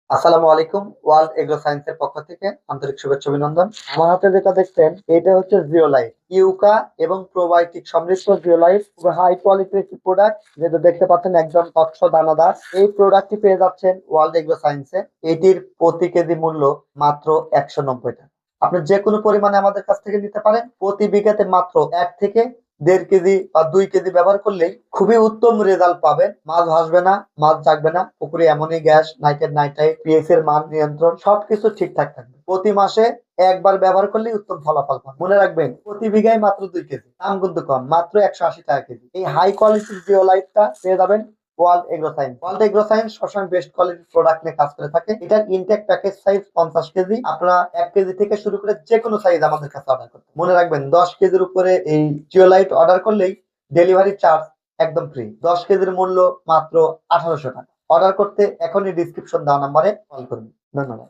আসসালামু আলাইকুম। World agro সায়েন্সের পক্ষ থেকে আন্তরিক শুভেচ্ছা অভিনন্দন। আমার হাতে যেটা দেখছেন এটা হচ্ছে জিওলাইট ইউকা এবং প্রোবায়োটিক সমৃদ্ধ জিওলাইট, খুবই হাই কোয়ালিটির একটি প্রোডাক্ট, যেটা দেখতে পাচ্ছেন একদম স্বচ্ছ দানাদার। এই প্রোডাক্টটি পেয়ে যাচ্ছেন ওয়ার্ল্ড এগ্রো সায়েন্সে। এটির প্রতি কেজি মূল্য মাত্র 190 টাকা। আপনি যে কোনো পরিমাণে আমাদের কাছ থেকে নিতে পারেন। প্রতি বিঘাতে মাত্র 1 থেকে 1.5 কেজি বা 2 কেজি ব্যবহার করলেই খুবই উত্তম রেজাল্ট পাবেন। মাছ ভাসবে না, মাছ জাগবে না, পুকুরে অ্যামোনিয়া গ্যাস, নাইট্রাইট, পিএইচ এর মান নিয়ন্ত্রণ সবকিছু ঠিকঠাক থাকবে। প্রতি মাসে একবার ব্যবহার করলেই উত্তম ফলাফল পাবেন। মনে রাখবেন, প্রতি বিঘায় মাত্র 2 কেজি, দাম কিন্তু কম, মাত্র 180 টাকা কেজি। এই হাই কোয়ালিটির জিওলাইটটা পেয়ে যাবেন world agro science. World agro science সবসময় বেস্ট কোয়ালিটির প্রোডাক্ট নিয়ে কাজ করে থাকে। এটার ইনটেক প্যাকেজ সাইজ 50 কেজি। আপনারা 1 কেজি থেকে শুরু করে যে কোনো সাইজ আমাদের কাছে অর্ডার করতে। মনে রাখবেন, 10 কেজির উপরে এই জিওলাইট অর্ডার করলেই ডেলিভারি চার্জ একদম ফ্রি। 10 কেজির মূল্য মাত্র 1800 টাকা। অর্ডার করতে এখনই ডিসক্রিপশন দেওয়া নাম্বারে কল করুন। ধন্যবাদ।